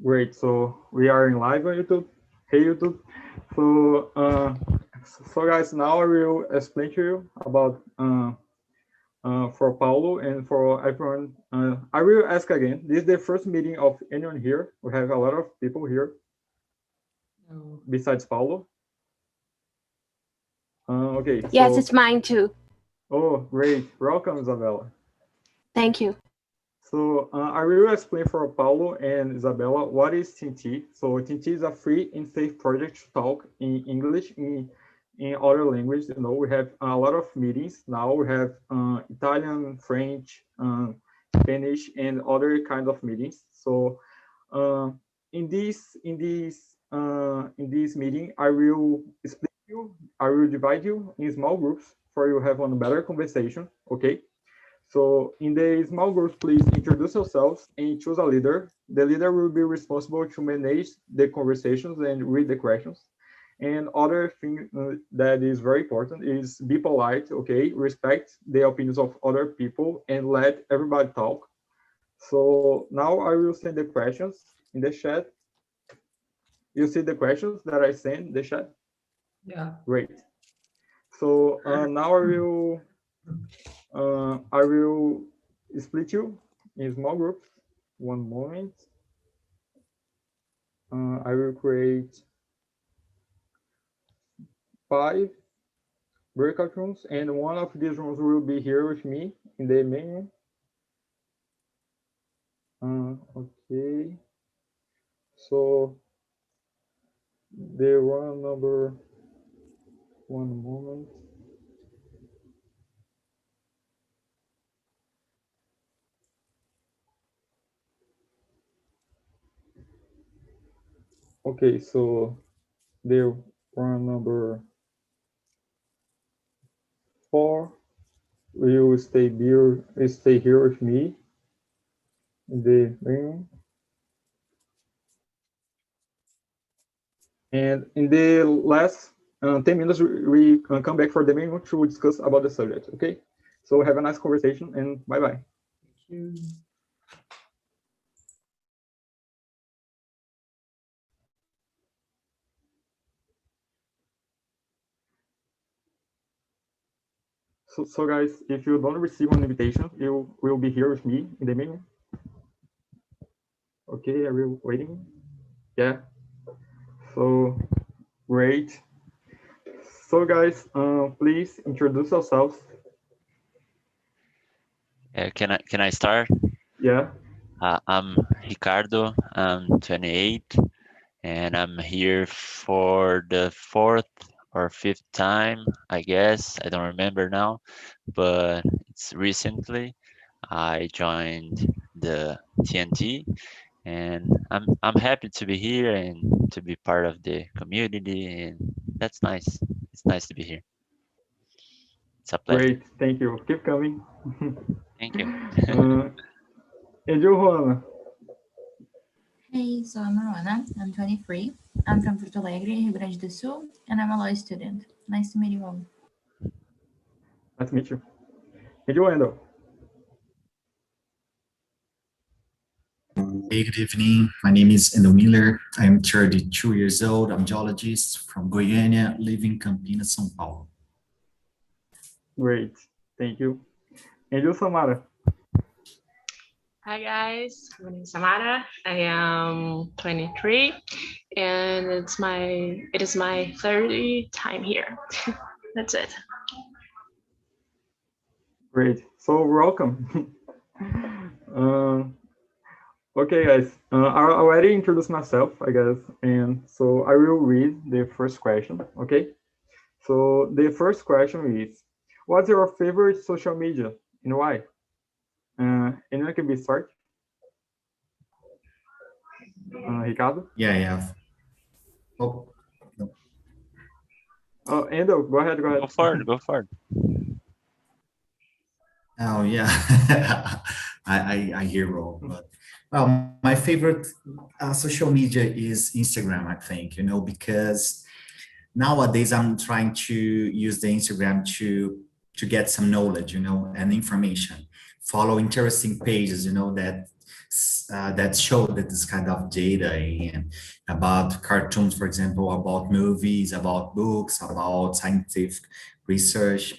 Great. So we are in live on YouTube. Hey YouTube. So guys, now I will explain to you about for Paulo and for everyone. I will ask again. This is the first meeting of anyone here. We have a lot of people here besides Paulo. Okay. Yes, it's mine too. Oh, great. Welcome, Isabella. Thank you. So I will explain for Paulo and Isabella what is TNT. So TNT is a free and safe project to talk in English in other languages. You know, we have a lot of meetings now. We have Italian, French, Spanish, and other kinds of meetings. So in this meeting, I will split you. I will divide you in small groups for you have a better conversation. Okay. So in the small groups, please introduce yourselves and choose a leader. The leader will be responsible to manage the conversations and read the questions. And other thing that is very important is be polite, okay? Respect the opinions of other people and let everybody talk. So now I will send the questions in the chat. You see the questions that I sent in the chat? Yeah. Great. So now I will split you in small groups. One moment. I will create 5 breakout rooms, and one of these rooms will be here with me in the main room. Okay. So the one number. One moment. Okay, so the one number 4 will stay here with me in the room. And in the last 10 minutes, we come back for the main room to discuss about the subject. Okay, so have a nice conversation and bye bye. Thank you. So guys, if you don't receive an invitation, you will be here with me in the menu. Okay, are you waiting? Yeah. So great. So guys, please introduce yourselves. Can I start? Yeah. I'm Ricardo. I'm 28, and I'm here for the 4th or 5th time, I guess. I don't remember now, but it's recently I joined the TNT, and I'm happy to be here and to be part of the community, and that's nice. It's nice to be here. It's a pleasure. Great. Thank you. Keep coming. Thank you. And you, Juana? Hey, so I'm Ruana. I'm 23. I'm from Porto Alegre, Rio Grande do Sul, and I'm a law student. Nice to meet you all. Nice to meet you. And you, Wendell? Hey, good evening. My name is Endo Miller. I'm 32 years old. I'm geologist from Goiânia, living in Campinas, São Paulo. Great. Thank you. And you, Samara? Hi guys, my name is Samara. I am 23 and it is my 30th time here. That's it. Great. So welcome. Okay, guys. I already introduced myself, I guess, and so I will read the first question. Okay. So the first question is, what's your favorite social media and why? Anyone can be start? Ricardo? Yeah. Oh, no. Oh, Endo, go ahead. Go for it. Oh, yeah. I hear all. But, well, my favorite social media is Instagram, I think, because nowadays I'm trying to use the Instagram to get some knowledge, and information, follow interesting pages, that that show that this kind of data and about cartoons, for example, about movies, about books, about scientific research.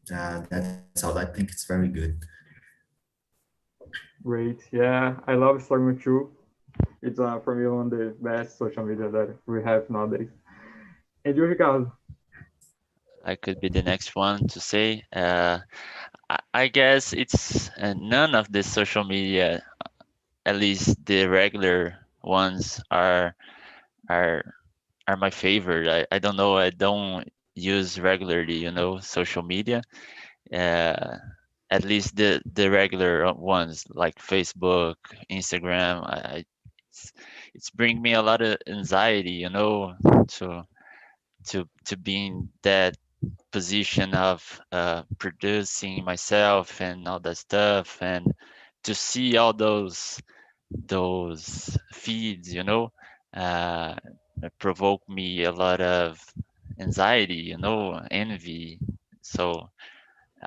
That's all. I think it's very good. Great. Yeah, I love Instagram too. It's for me one of the best social media that we have nowadays. And you, Ricardo? I could be the next one to say. I guess it's none of the social media, at least the regular ones, are my favorite. I don't know. I don't use regularly, social media. Uh, at least the regular ones like Facebook, Instagram. It's bring me a lot of anxiety, to to be in that position of producing myself and all that stuff, and to see all those feeds, uh, provoke me a lot of anxiety, envy. So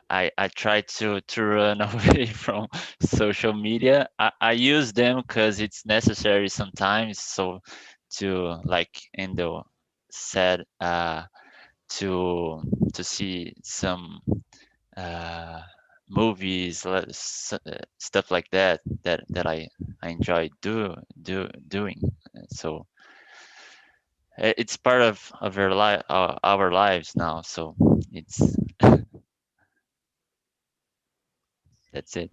I try to run away from social media. I use them because it's necessary sometimes. So to like Endo said, to see some uh, movies, stuff like that I enjoy doing. So it's part of our lives now. So it's that's it.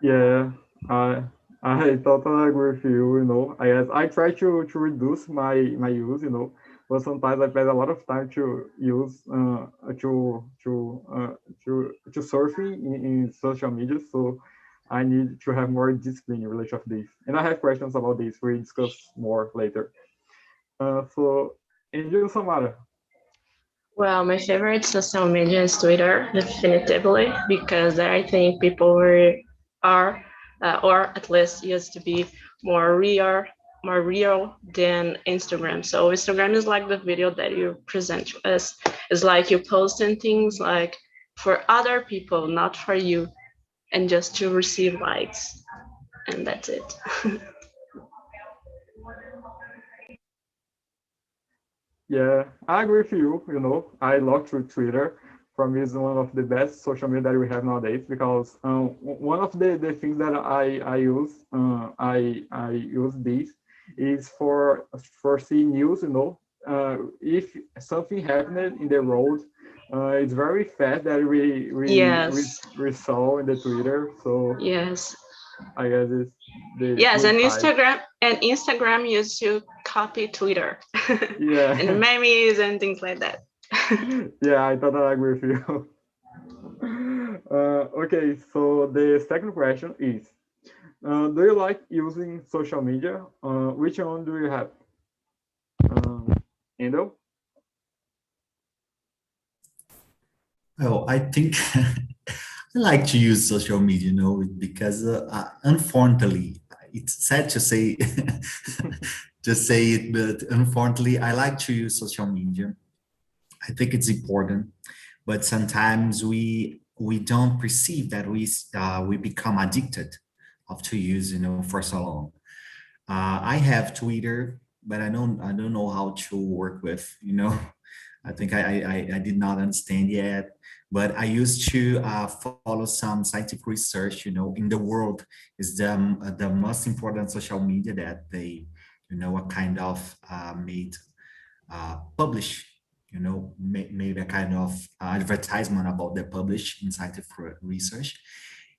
Yeah, I I totally agree with you. I guess I try to reduce my use. But sometimes I spend a lot of time to use to surfing in social media. So I need to have more discipline in relation to this. And I have questions about this. We discuss more later. So, Angel Samara. Well, my favorite social media is Twitter, definitively, because I think people are, or at least used to be more real than Instagram. So Instagram is like the video that you present to us. It's like you posting things like for other people, not for you, and just to receive likes, and that's it. Yeah, I agree with you. I love through Twitter. For me, it's one of the best social media that we have nowadays because one of the things that I use this is for seeing news. If something happened in the road, it's very fast that Yes, we saw in the Twitter. So yes. I guess it's the Yes, good and side. Instagram used to copy Twitter and Yeah, memes and things like that. yeah, I totally agree with you. Okay, so the second question is, do you like using social media? Which one do you have? Endo? Oh, I think I like to use social media, because unfortunately, it's sad to say to say it, but unfortunately, I like to use social media. I think it's important, but sometimes we don't perceive that we become addicted of to use, for so long. I have Twitter, but I don't know how to work with. I think I did not understand yet. But I used to follow some scientific research. In the world is the most important social media that they, a kind of made publish. Made a kind of advertisement about the publish in scientific research.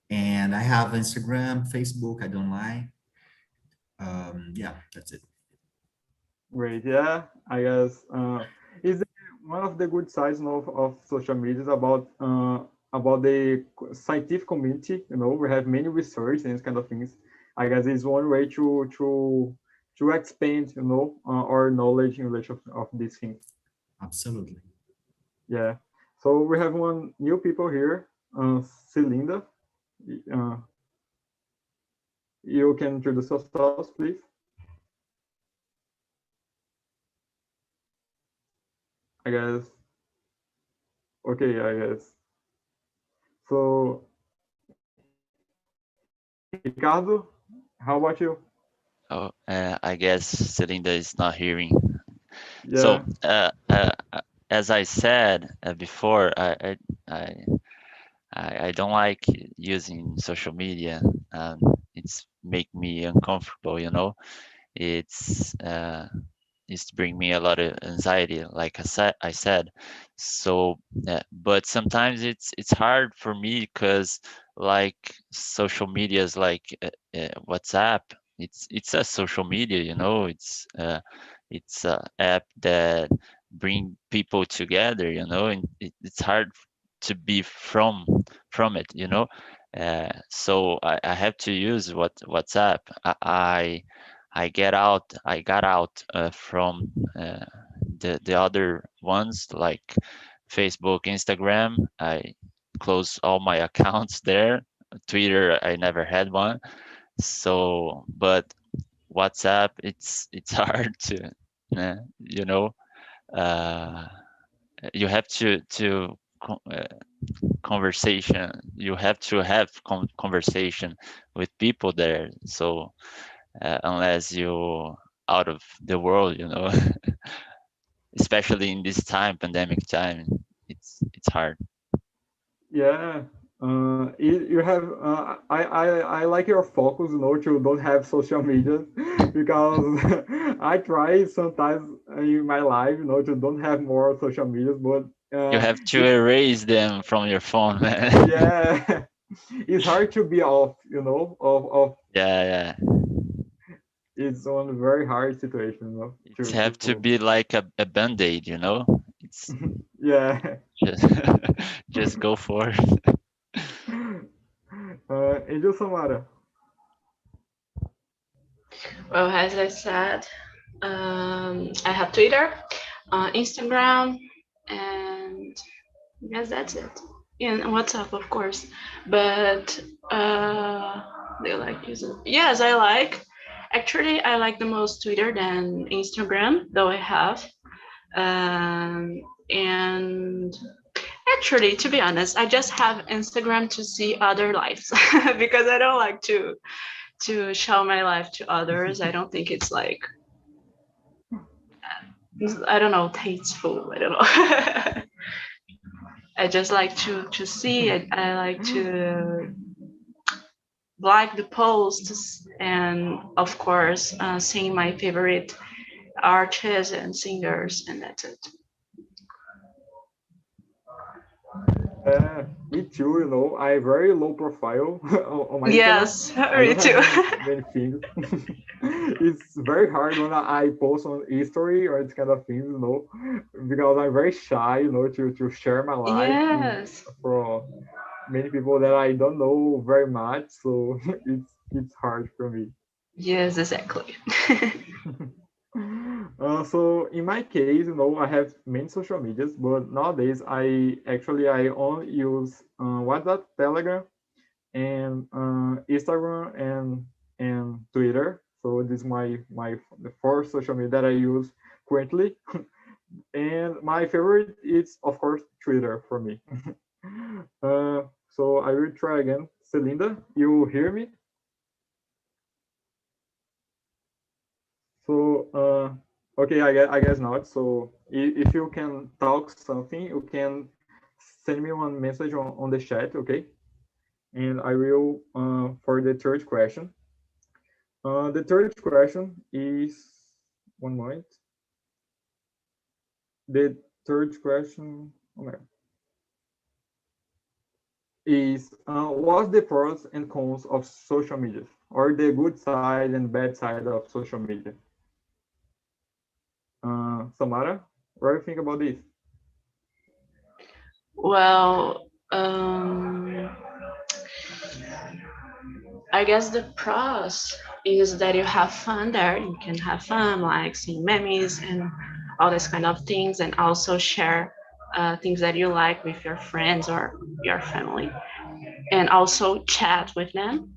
And I have Instagram, Facebook. I don't like. Yeah, that's it. Great, yeah, I guess is one of the good sides of social media is about the scientific community. We have many research and these kind of things. I guess it's one way to expand, our knowledge in relation of these things. Absolutely. Yeah. So we have one new people here, Celinda. Uh, you can introduce yourselves, please. I guess. Okay, I guess. So Ricardo, how about you? Oh, I guess Celinda is not hearing. Yeah. So, as I said before, I don't like using social media. It's make me uncomfortable, you know. It's bring me a lot of anxiety, like I said. So, but sometimes it's hard for me because like social medias like WhatsApp, it's a social media, you know. It's a app that bring people together, you know, and it's hard to be from it, you know. So I have to use WhatsApp. I got out from the other ones like Facebook, Instagram. I closed all my accounts there. Twitter, I never had one. So, but WhatsApp, it's hard to, you know, uh, you have to conversation. You have to have conversation with people there. So unless you out of the world, you know, especially in this time, pandemic time, it's hard. Yeah, you have. I like your focus, you know, to don't have social media because I try sometimes in my life, you know, to don't have more social medias, but You have to it's erase them from your phone, man. yeah, it's hard to be off, you know, of Yeah, yeah. it's one very hard situation, you know, It's to have to follow. be like a band-aid, you know. It's Yeah. just just go for it. Angel Samara. Well, as I said, I have Twitter, Instagram, and yes, that's it. And WhatsApp, of course. But do you like using? Yes, I like. Actually, I like the most Twitter than Instagram, though I have. And actually, to be honest, I just have Instagram to see other lives because I don't like to show my life to others. I don't think it's like, I don't know, tasteful. I don't know. I just like to see it. I like to like the posts and of course seeing my favorite artists and singers, and that's it. Me too, you know, I very low profile on my Instagram. Yes, I me don't have too. many things. It's very hard when I post on history or this kind of things, you know, because I'm very shy, you know, to share my life Yes, for many people that I don't know very much. So it's hard for me. yes, exactly. So in my case, you know, I have many social medias, but nowadays I only use WhatsApp, Telegram, and Instagram and Twitter. So this is my the four social media that I use currently. And my favorite is of course Twitter for me. So I will try again. Celinda, you hear me? So okay, I guess not. So if you can talk something, you can send me one message on the chat, okay? And I will for the third question. The third question is one moment. The third question is what's the pros and cons of social media, or the good side and bad side of social media? Samara, what do you think about this? Well, I guess the pros is that you have fun there. You can have fun, like seeing memes and all this kind of things, and also share things that you like with your friends or your family, and also chat with them.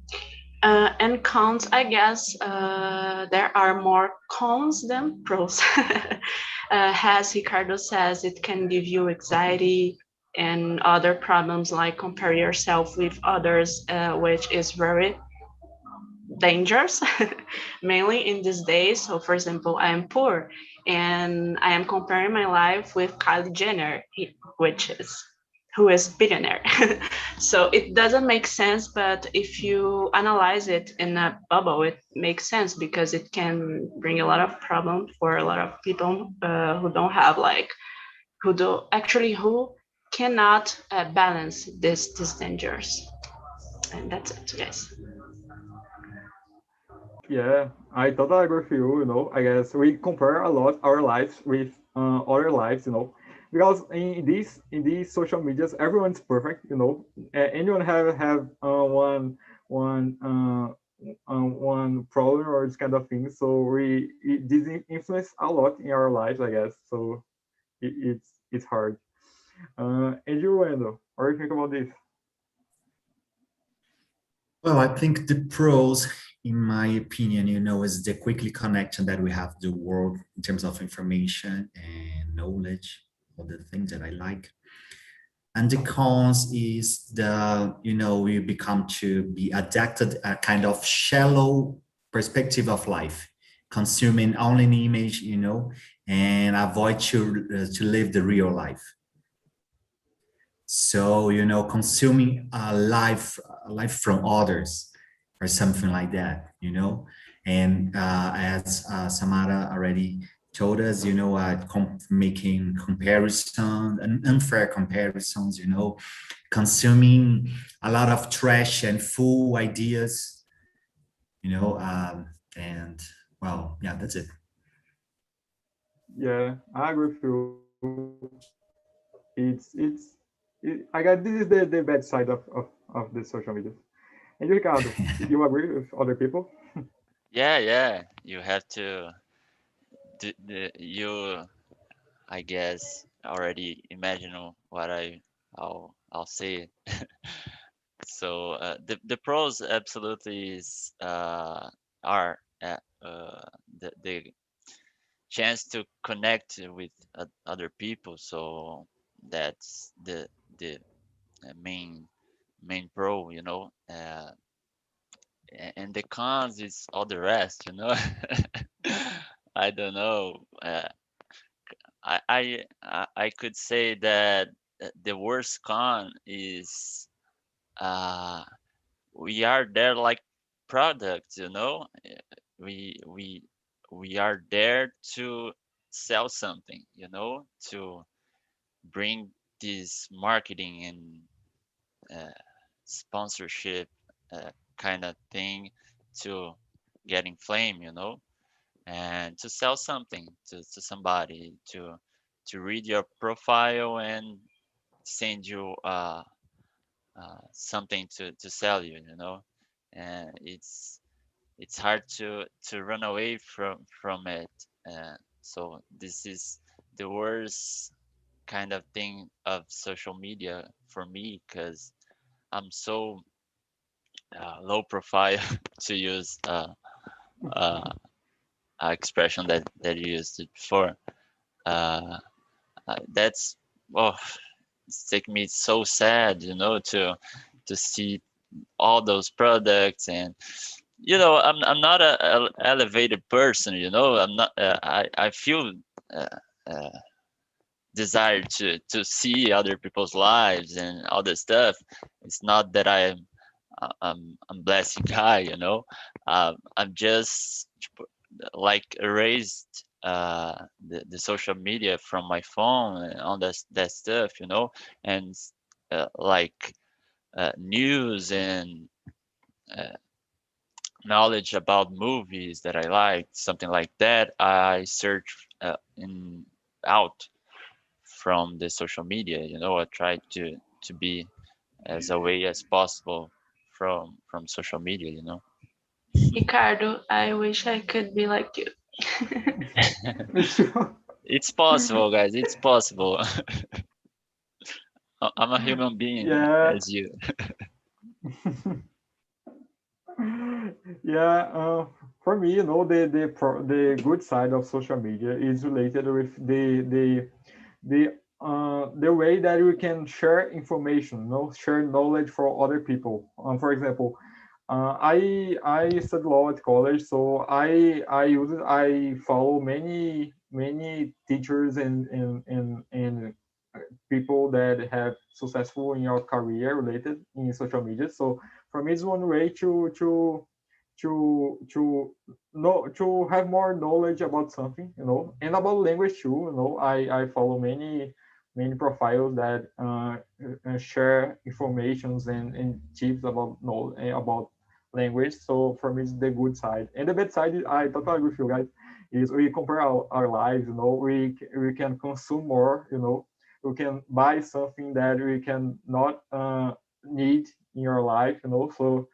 And cons, I guess there are more cons than pros. As Ricardo says, it can give you anxiety and other problems like compare yourself with others, which is very dangers, mainly in these days. So, for example, I am poor and I am comparing my life with Kylie Jenner, who is billionaire. So it doesn't make sense, but if you analyze it in a bubble, it makes sense because it can bring a lot of problems for a lot of people who don't have who cannot balance these dangers. And that's it, guys. Yeah, I totally agree with you. I guess we compare a lot our lives with other lives. Because in these social medias, everyone's perfect. Anyone have one problem or this kind of thing. So this influence a lot in our lives, I guess. So it's hard. And you, Wendell, what do you think about this? Well, I think the pros, in my opinion, is the quickly connection that we have to the world in terms of information and knowledge, all the things that I like. And the cons is we become to be adapted a kind of shallow perspective of life, consuming only an image, and avoid to live the real life. So consuming a life from others or something like that. And as Samara already told us, making comparison and unfair comparisons, consuming a lot of trash and full ideas, and well, yeah, that's it. Yeah, I agree with you. I guess this is the bad side of the social media. And you, Ricardo, you agree with other people? Yeah. You have to you, I guess, already imagine what I'll say. So the pros absolutely are the chance to connect with other people. So that's the main pro, and the cons is all the rest. I don't know. I could say that the worst con is uh, we are there like products. We we we are there to sell something. To bring this marketing and sponsorship kind of thing to get inflame. And to sell something to somebody to read your profile and send you something to sell you. And it's hard to run away from it. So this is the worst kind of thing of social media for me, because I'm so low profile to use expression that you used it before. That's oh, it's taking me so sad, to see all those products. And I'm not a elevated person. I'm not. I feel uh, uh, desire to see other people's lives and all this stuff. It's not that I'm blessed guy. I'm just like erased the social media from my phone and all that stuff. And like news and uh, knowledge about movies that I like, something like that, I search in out from the social media. I try to be as away as possible from social media. Ricardo, I wish I could be like you. It's possible, guys. It's possible. I'm a human being Yeah. as you. Yeah, for me, the good side of social media is related with the way that we can share information, share knowledge for other people. For example, I studied law at college, so I follow many teachers and people that have successful in your career related in social media. So for me, it's one way to have more knowledge about something, and about language too. I follow many profiles that share informations and tips about about language. So for me, it's the good side, and the bad side, I totally agree with you guys. Is we compare our lives, we can consume more, we can buy something that we can not need in your life, so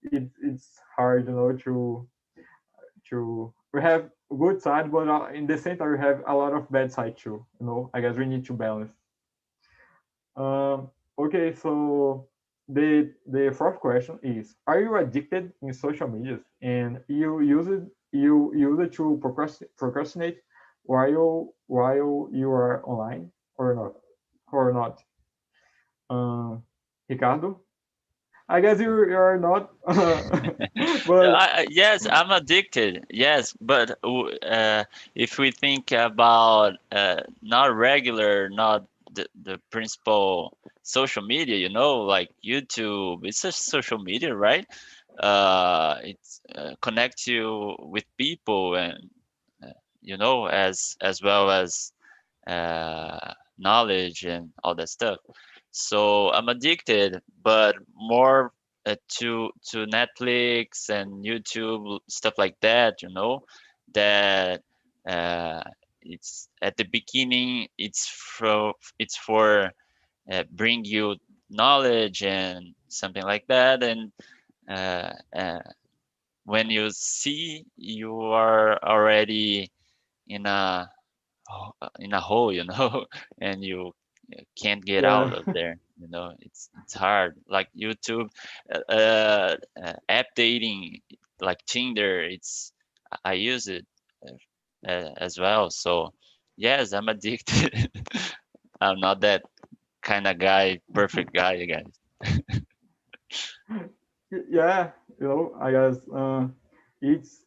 it's hard, to we have good side, but in the same time we have a lot of bad side too. I guess we need to balance. Okay, so the fourth question is: are you addicted in social medias, and you use it to procrastinate while you are online, or not? Or not? Ricardo, I guess you are not, but Yes, I'm addicted. Yes, but if we think about not regular, not the principal social media, like YouTube, it's a social media, right? It's connects you with people, and as well as knowledge and all that stuff. So I'm addicted, but more to Netflix and YouTube, stuff like that. That uh, it's at the beginning. It's for bring you knowledge and something like that, and uh, uh, when you see, you are already in a hole, and you can't get out yeah, of there. It's hard. Like YouTube, app dating, like Tinder. I use it as well. So yes, I'm addicted. I'm not that kind of guy, perfect guy, guys. yeah, I guess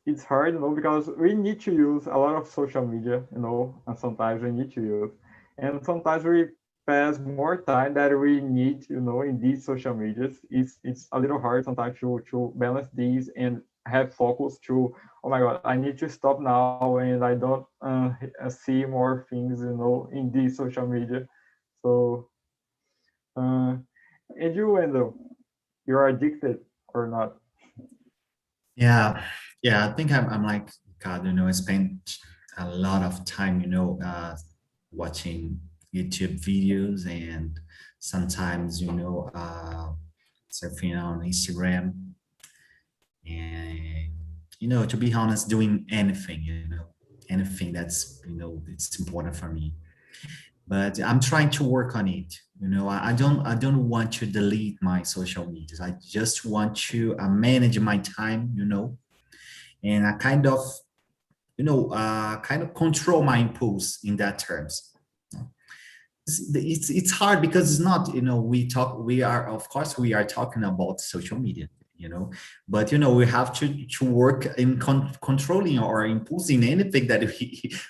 it's hard, because we need to use a lot of social media, and sometimes we need to use, and sometimes we pass more time that we need, in these social medias. It's a little hard sometimes to balance these and have focus to, oh my god, I need to stop now, and I don't see more things, in these social media. So uh, and you, Wendell, you're addicted or not? Yeah, yeah. I think I'm like God. I spent a lot of time, watching YouTube videos, and sometimes, surfing on Instagram, and to be honest, doing anything, anything that's it's important for me. But I'm trying to work on it. I don't want to delete my social medias. I just want to manage my time, and I kind of control my impulse in that terms. It's hard because it's not, we are talking about social media, but we have to work in controlling or imposing anything that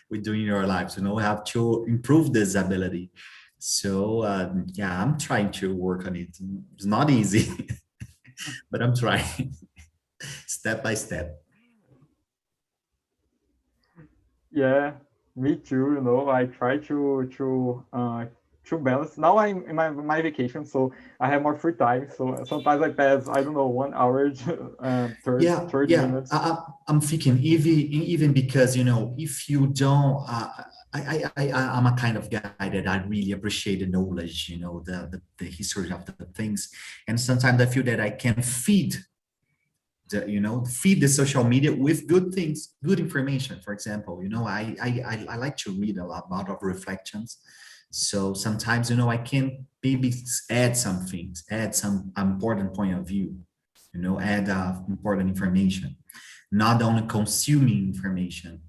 we do in our lives. We have to improve this ability. So yeah, I'm trying to work on it. It's not easy, but I'm trying step by step. Yeah, me too. I try to balance. Now I'm in my vacation, so I have more free time. So sometimes I pass, I don't know, 1 hour, thirty Yeah, 30 yeah. minutes. I'm thinking even because if you don't, I'm a kind of guy that I really appreciate the knowledge, the history of the things, and sometimes I feel that I can feed the social media with good things, good information. For example, I like to read a lot of reflections. So sometimes, I can maybe add some things, add some important point of view, add important information, not only consuming information,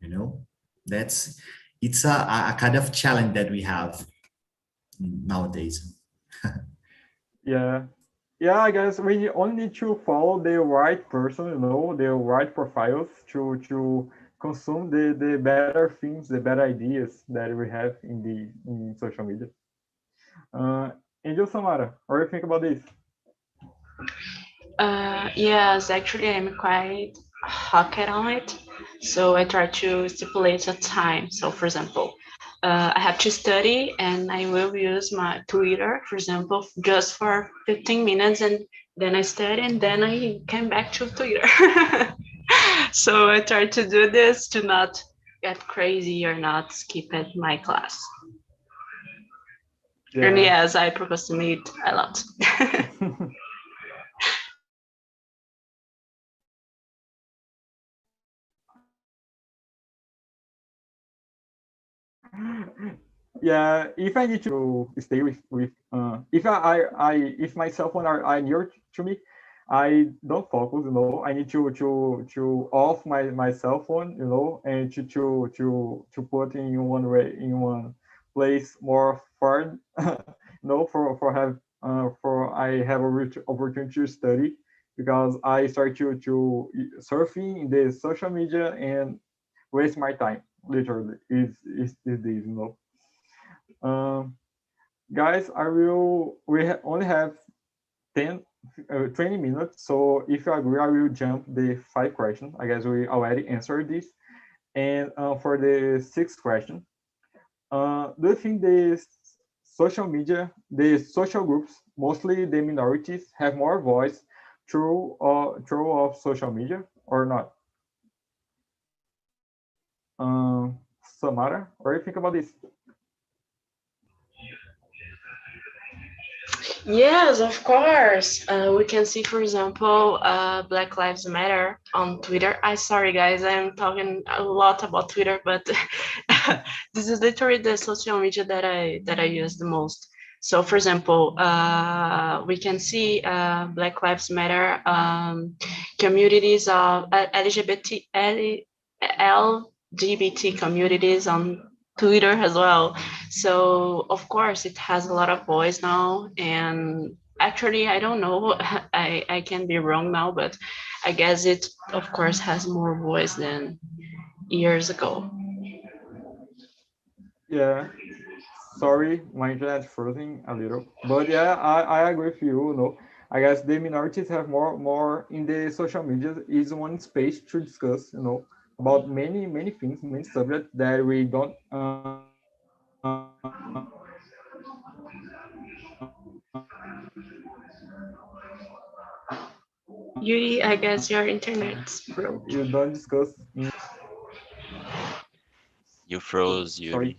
you know, that's, it's a kind of challenge that we have nowadays. Yeah, Yeah, I guess we only need to follow the right person, you know, the right profiles to consume the better things, the better ideas that we have in social media. Uh, Angel Samara, what do you think about this? Yes, actually, I'm quite hooked on it. So I try to stipulate a time. So, for example, I have to study and I will use my Twitter, for example, just for 15 minutes, and then I study and then I came back to Twitter. So I try to do this to not get crazy or not skip at my class. And Yeah. yes, I procrastinate a lot. Yeah, if I need to stay with if if my cell phone are near to me, I don't focus, you know. I need to off my cell phone, you know, and to put in one way in one place more far, you know, for have for I have a opportunity to study, because I start to surfing in the social media and waste my time. Literally, is this, you know. Um, Guys, only have 10, 20 minutes. So if you agree, I will jump the 5 questions. I guess we already answered this. And for the 6th question, do you think social media, the social groups, mostly the minorities, have more voice through of social media or not? Samara, what do you think about this? Yes, of course. We can see, for example, Black Lives Matter on Twitter. I sorry guys, I'm talking a lot about Twitter, but this is literally the social media that I use the most. So, for example, we can see Black Lives Matter communities of LGBT communities on Twitter as well. So of course it has a lot of voice now, and actually I don't know, I can be wrong now, but I guess it of course has more voice than years ago. Yeah. Sorry, my internet frozen a little, but yeah, I agree with you. You know, I guess the minorities have more in the social media is one space to discuss. You know, about many things, many subjects that we don't. Yuri, I guess your internet's broke. You don't discuss in. You froze, Sorry, Yuri.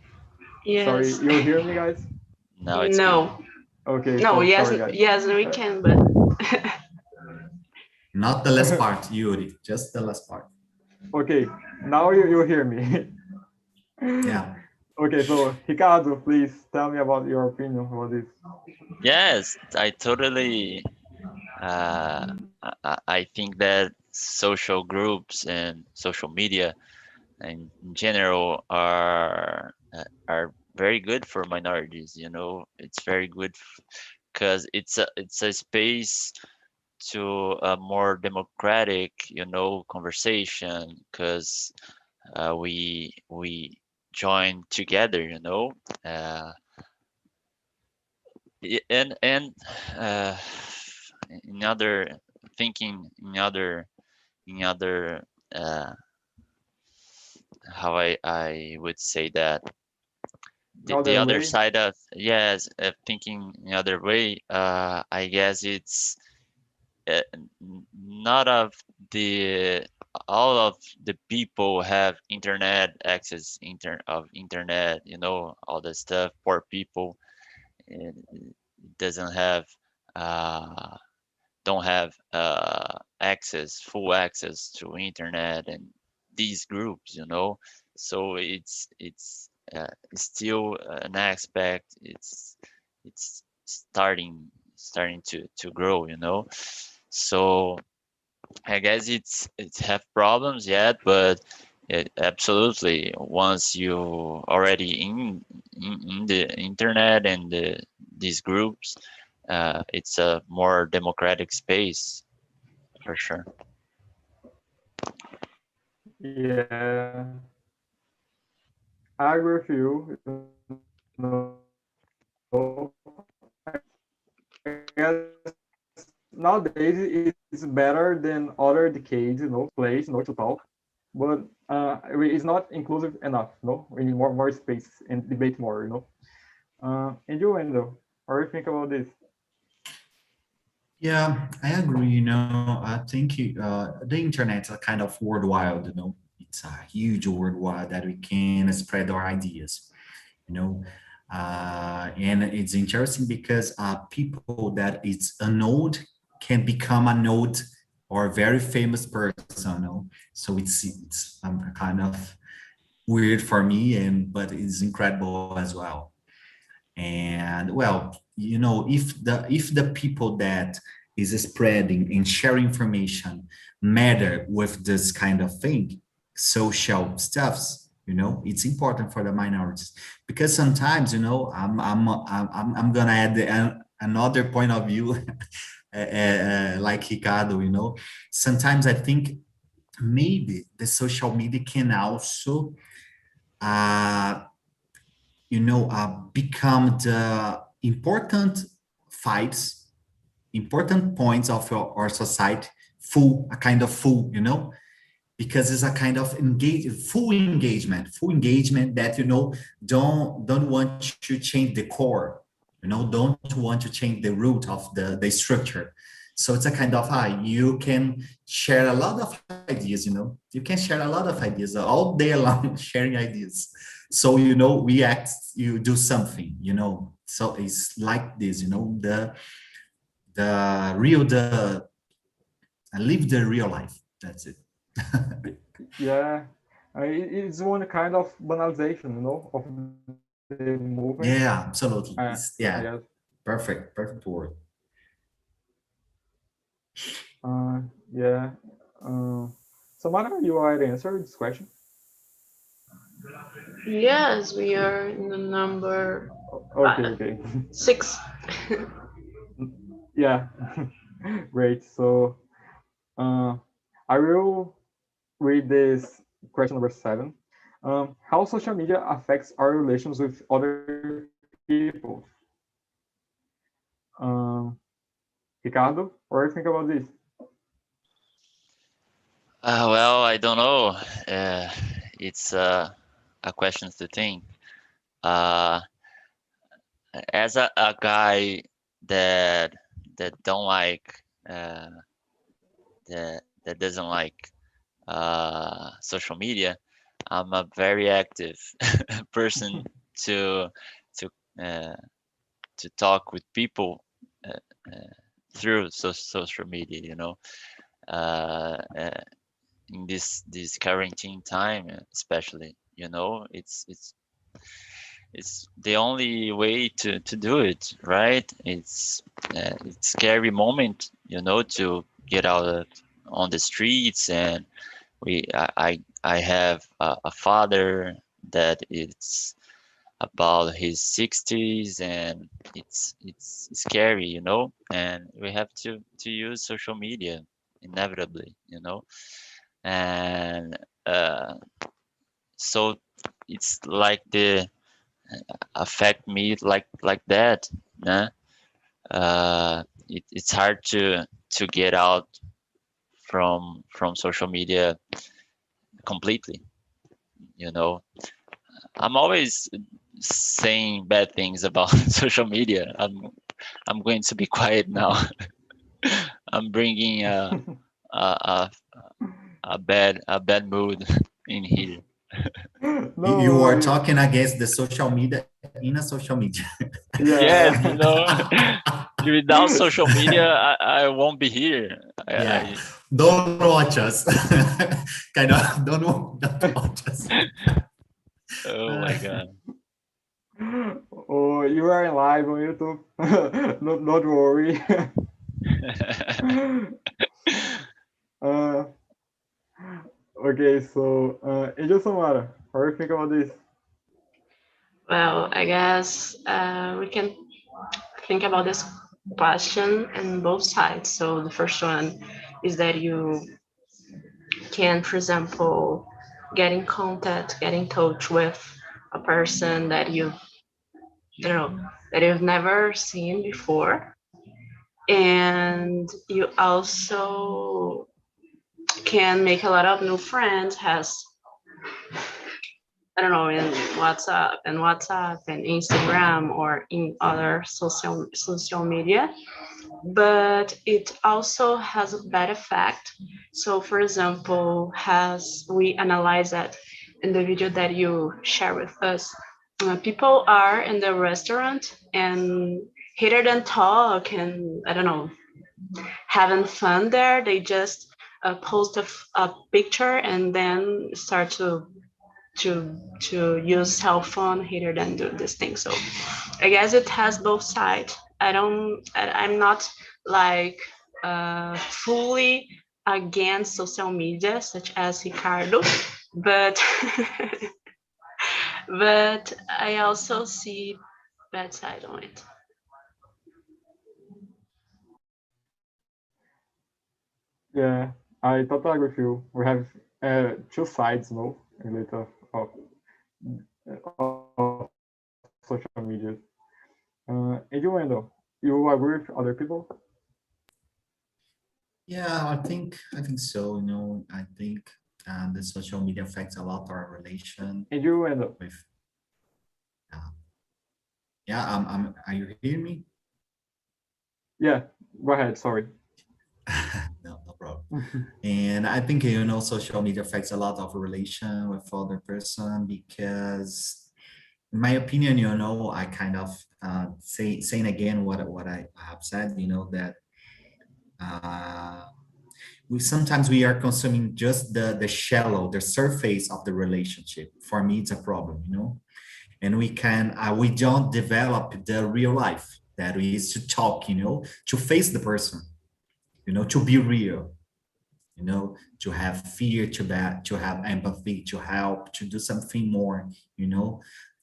sorry. Yes. You hear me, guys? Now it's good. No. Okay, No, so yes, sorry, guys. yes, we can, but Not the last part, Yuri, just the last part. Okay, now you hear me. Yeah. Okay, so Ricardo, please tell me about your opinion about this. Yes, I totally. I think that social groups and social media in general are very good for minorities. You know, it's very good because it's a space to a more democratic, you know, conversation. Because we join together, you know, uh, and uh, in other thinking in other how I would say that the Other other way, side of yes thinking in other way I guess it's uh, not of the all of the people have internet access of internet, you know, all the stuff. Poor people doesn't have uh, don't have access, full access to internet and these groups, you know. So it's still an aspect. It's starting to grow, you know. So I guess it's have problems yet, but absolutely once you already in the internet and these groups, it's a more democratic space for sure. Yeah, I agree with you. No, I guess nowadays it's better than other decades, place, to talk. But it's not inclusive enough, We need more space and debate more. And you, Wendell, what do you think about this? Yeah, I agree. I think the internet's a kind of worldwide. It's a huge worldwide that we can spread our ideas. You know, and it's interesting because people that it's unknown can become a node or a very famous person. So it's kind of weird for me, but it's incredible as well. And well, if the people that is spreading and sharing information matter with this kind of thing, social stuffs, it's important for the minorities, because sometimes, I'm gonna add another point of view, like Ricardo, sometimes I think maybe the social media can also uh, become the important fights, important points of our society, a kind of full, because it's a kind of full engagement that, don't want to change the core, don't want to change the root of the structure. So it's a kind of, you can share a lot of ideas, you can share a lot of ideas all day long, sharing ideas. So, we act, you do something, so it's like this, live the real life. That's it. Yeah, it's one kind of banalization, of the movement. Yeah, absolutely. I guess. Perfect word. Yeah. Samara, you are to answer this question. Yes, we are in the number Okay. 6. Yeah. Great. So, I will read this question number 7. How social media affects our relations with other people? Ricardo, what do you think about this? Well, I don't know. It's a question to think. Uh, as a guy that don't like that doesn't like social media, I'm a very active person to to uh, to talk with people through social media. Uh, uh, in this quarantine time, especially, it's the only way to do it, right? It's scary moment, to get out on the streets, and I have a father that is about his 60s, and it's scary, and we have to use social media inevitably, and so it's like the affect me like that. Nah? It's hard to get out from social media completely. I'm always saying bad things about social media. I'm going to be quiet now. I'm bringing a bad mood in here. No You are worries. talking against the social media in a social media. Yes, Yeah. without social media, I won't be here. Yeah, don't watch us. Kind of, don't watch us. Oh my god. Oh, you are live on YouTube. Don't worry. uh, okay, so Angel Samara, what do you think about this? Well, I guess we can think about this question in both sides. So the first one is that you can, for example, get in contact, get in touch with a person that you know, that you've never seen before. And you also can make a lot of new friends, has, I don't know, in WhatsApp and Instagram or in other social media. But it also has a bad effect. So for example, as we analyze that in the video that you share with us, people are in the restaurant and rather than talk and I don't know, having fun there, they just post a picture and then start to use cell phone rather than do this thing. So I guess it has both sides. I'm not like fully against social media such as Ricardo, but but I also see bad side on it. Yeah, I totally agree with you. We have two sides, no, related of social media. And you, Wendell, you agree with other people? Yeah, I think so. I think the social media affects a lot our relation And you, Wendell? with. Yeah, are you hearing me? Yeah, go ahead. Sorry. No problem. And I think social media affects a lot of relation with other person because, in my opinion, I kind of saying again what I have said. That uh, we are consuming just the shallow, the surface of the relationship. For me, it's a problem. And we don't develop the real life, that is to talk, to face the person, to be real, to have fear, to have empathy, to help, to do something more,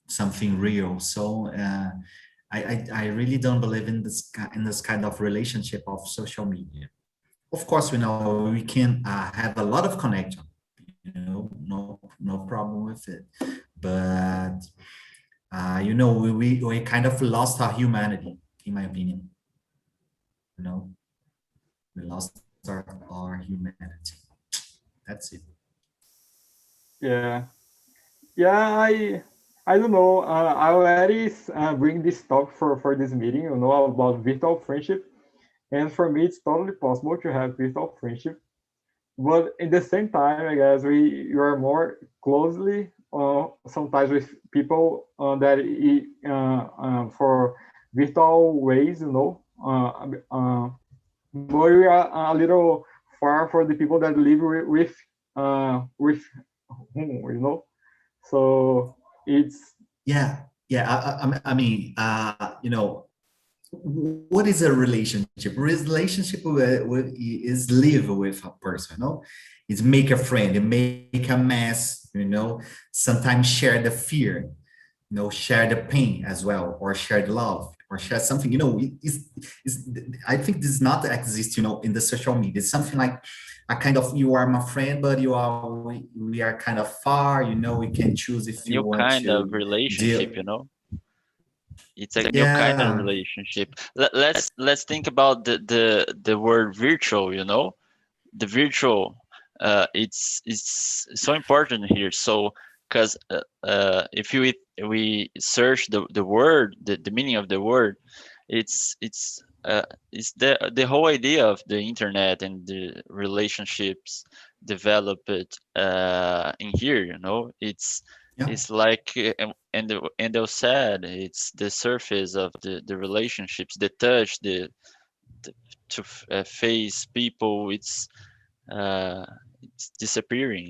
something real. So I really don't believe in this kind of relationship of social media. Of course, we can have a lot of connection, no problem with it, but we kind of lost our humanity, in my opinion. We lost our humanity. That's it. Yeah, yeah. I don't know. I already bring this talk for this meeting. About virtual friendship, and for me, it's totally possible to have virtual friendship. But in the same time, I guess you are more closely sometimes with people for virtual ways, but we are a little far for the people that live with whom. So it's Yeah. I mean, what is a relationship? Relationship is live with a person, It's make a friend, and make a mess, sometimes share the fear, share the pain as well, or share the love, or share something, I think this does not exist, in the social media. It's something like a kind of, you are my friend, but we are kind of far, we can choose if you New want kind to of relationship, deal. It's a new kind of Yeah. relationship. Let's think about the word virtual. The virtual. It's so important here. So because if we search the word, the meaning of the word, it's the whole idea of the internet and the relationships developed in here. It's Yeah. it's like Endel said, it's the surface of the relationships, the touch, the to face people. It's disappearing.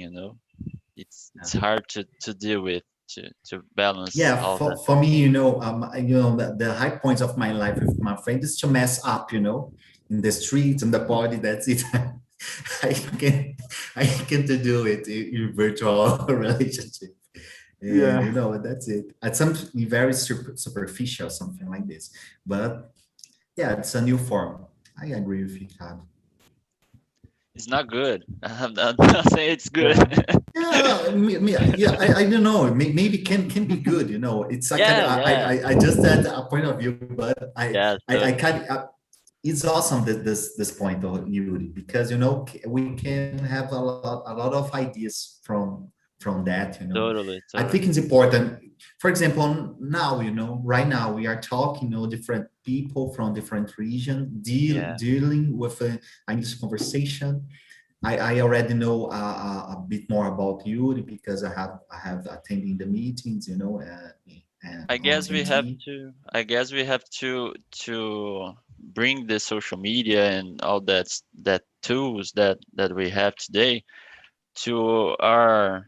It's hard to deal with, to balance Yeah, all that. for me, the high points of my life with my friend is to mess up, in the streets and the party. That's it. I can I can to do it in virtual relationship. And yeah, that's it. At something very superficial, something like this. But Yeah, it's a new form. I agree with you, Todd. It's not good. I'm not saying it's good. Yeah, yeah, I don't know. Maybe can be good. You know, it's a kind Yeah, of, yeah, I just had a point of view, but yeah. I Totally. kind of, it's awesome that this point of Yuri, because you know we can have a lot of ideas from that. You know, Totally, I totally. think it's important. For example, now you know, right now we are talking, you know, different people from different regions Yeah. dealing with a English conversation. I already know a bit more about Yuri because I have attending the meetings, you know, and I on guess we have TNT. to. I guess we have to bring the social media and all that tools that we have today to our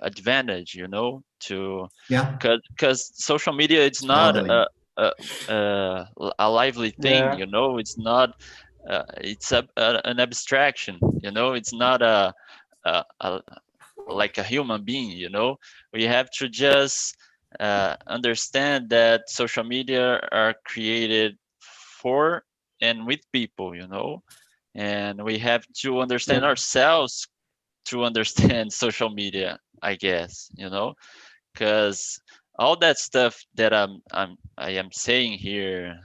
advantage. You know, to Yeah, because social media it's not totally. a a lively thing. Yeah, You know, it's not. It's an abstraction. You know, it's not a like a human being. You know, we have to just understand that social media are created for and with people. You know, and we have to understand yeah, ourselves to understand social media. I guess you know because all that stuff that I am saying here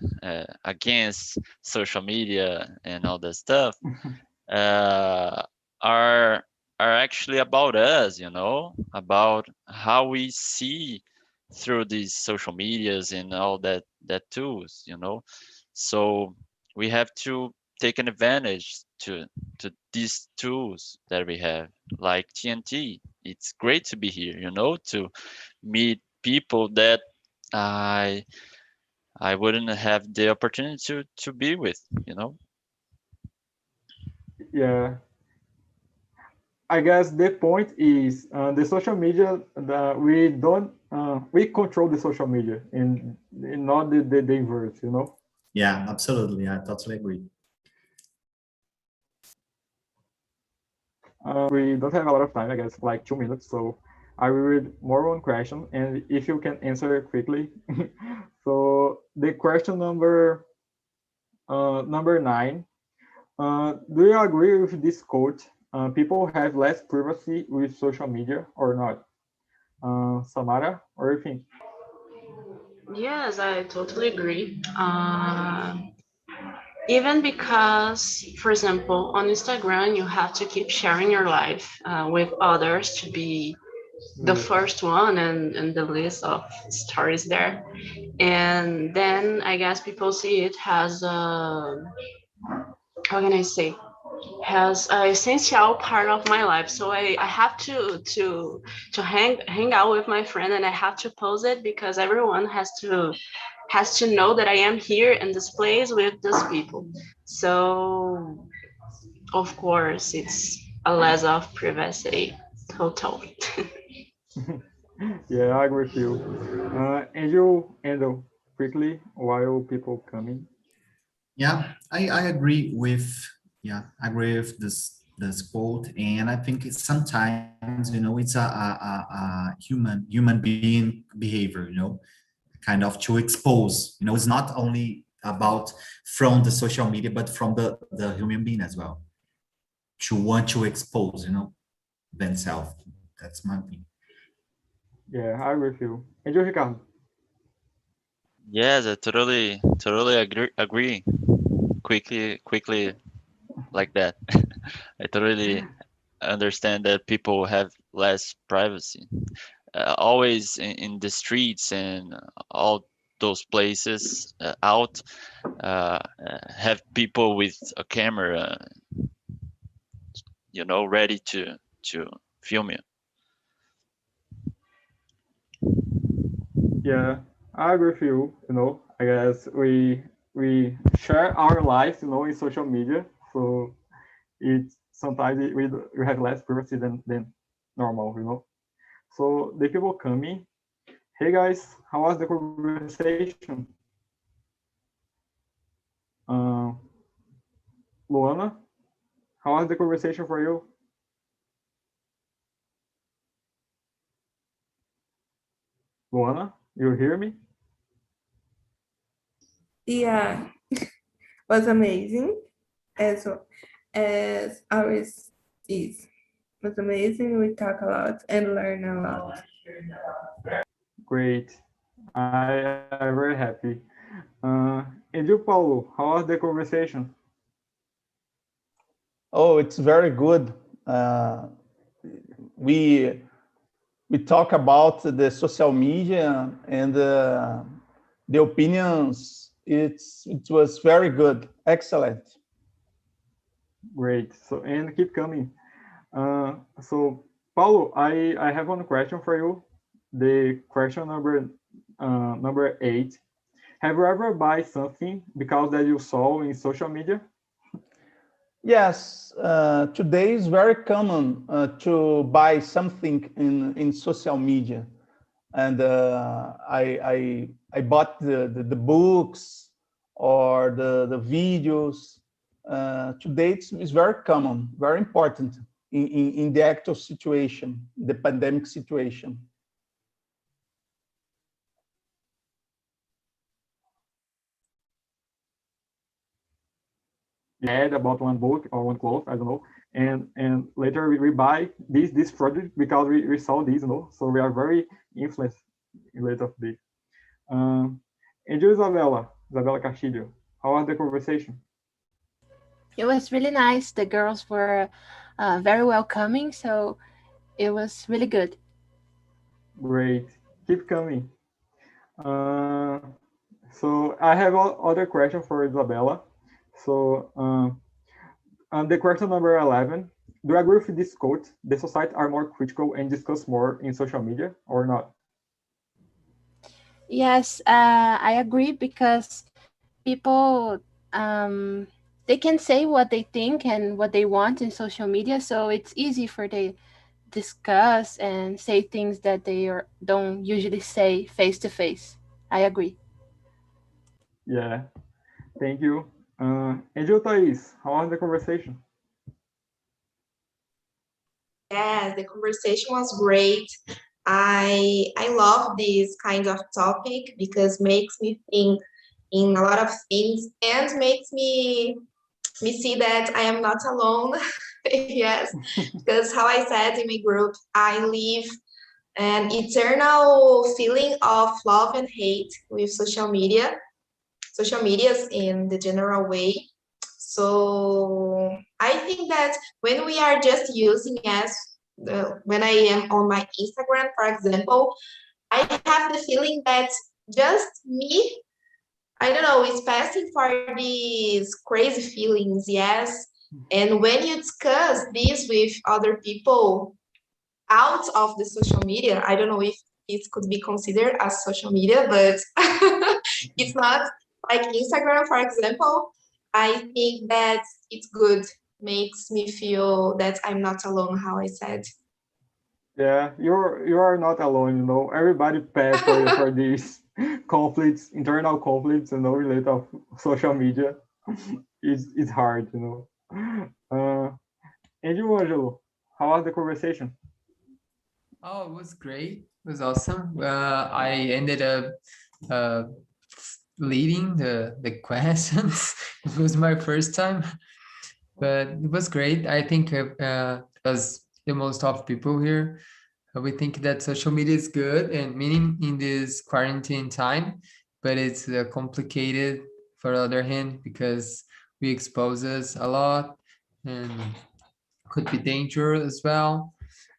against social media and all that stuff uh, are are actually about us, you know, about how we see through these social medias and all that tools, you know. So we have to take an advantage to these tools that we have, like TNT. It's great to be here, you know, to meet people that I I wouldn't have the opportunity to be with, you know. yeah. I guess the point is the social media. We don't. We control the social media, and not the inverse. You know. Yeah, absolutely. I totally agree. We don't have a lot of time. I guess like 2 minutes. So I will read more one question, and if you can answer quickly. So the question number 9. Do you agree with this quote? People have less privacy with social media or not? Samara, what do you think? Yes, I totally agree. Even because, for example, on Instagram, you have to keep sharing your life with others to be the Yeah. first one and the list of stories there. And then I guess people see it as a, how can I say, has an essential part of my life. So I have to hang out with my friend and I have to post it because everyone has to know that I am here in this place with these people. So of course it's a less of privacy. Total. Yeah, I agree with you. Andrew, quickly while people coming. Yeah, I agree with, yeah, I agree with this quote, and I think it's sometimes, you know, it's a human being behavior, you know, kind of to expose, you know, it's not only about from the social media but from the human being as well, to want to expose, you know, themselves. That's my opinion. Yeah, I agree with you. Andrew, Ricardo. Yes, I totally agree. Quickly like that. I totally understand that people have less privacy. Always in the streets and all those places out have people with a camera, you know, ready to film you. Yeah, I agree with you. I guess we share our lives, in social media. So it's sometimes we have less privacy than normal. So the people coming. Hey guys, how was the conversation? Uh, Luana, how was the conversation for you? Luana, you hear me? Yeah, was amazing as ours is. Was amazing. We talk a lot and learn a lot. Great. I am very happy. And you, Paulo, how was the conversation? Oh, it's very good. We talk about the social media and the opinions. It was very good, excellent. Great. So, and keep coming. So, Paulo, I have one question for you. The question number 8. Have you ever buy something because that you saw in social media? Yes, today is very common to buy something in social media, and I bought the books or the videos. Today it's very common, very important in the actual situation, the pandemic situation. Read about one book or one cloth, I don't know, and later we buy this product because we saw this, so we are very influenced in later of this. And you, Isabella Castillo, how was the conversation? It was really nice. The girls were very welcoming, so it was really good. Great, keep coming. So I have other question for Isabella. So the question number 11, do you agree with this quote? The society are more critical and discuss more in social media or not? Yes, I agree because people they can say what they think and what they want in social media, so it's easy for they discuss and say things that don't usually say face to face. I agree. Yeah, thank you. And you, Thais, how was the conversation? Yeah, the conversation was great. I love this kind of topic because makes me think in a lot of things and makes me see that I am not alone. Yes, because how I said in my group, I live an eternal feeling of love and hate with social medias in the general way. So I think that when we are just using as when I am on my Instagram, for example, I have the feeling that just me, I don't know, is passing for these crazy feelings, yes. And when you discuss this with other people out of the social media, I don't know if it could be considered as social media, but it's not like Instagram, for example. I think that it's good, makes me feel that I'm not alone, how I said. Yeah, you are not alone, Everybody pass for these conflicts, internal conflicts, related of social media. It's hard, And you, Angelo, how was the conversation? Oh, it was great. It was awesome. I ended up leading the questions. It was my first time, but it was great. I think as the most of people here, we think that social media is good and meaning in this quarantine time, but it's complicated for the other hand because we expose us a lot and could be dangerous as well.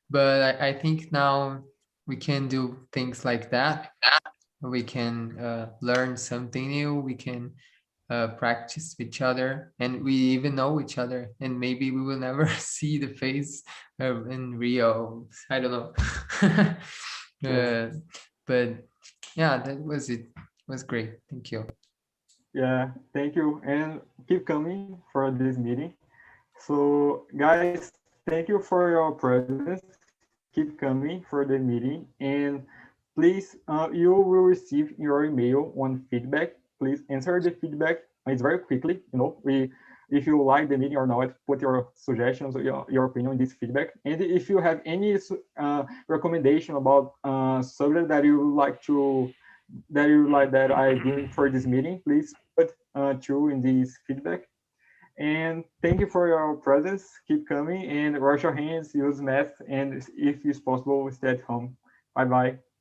But I think now we can do things like that. We can learn something new. We can practice with each other, and we even know each other. And maybe we will never see the face in Rio. I don't know. But yeah, that was it. It was great. Thank you. Yeah, thank you, and keep coming for this meeting. So, guys, thank you for your presence. Keep coming for the meeting, and please, you will receive your email on feedback. Please answer the feedback. It's very quickly. If you like the meeting or not, put your suggestions, your opinion in this feedback. And if you have any recommendation about subject that you like that I bring for this meeting, please too in this feedback. And thank you for your presence. Keep coming and wash your hands, use mask, and if it's possible, stay at home. Bye bye.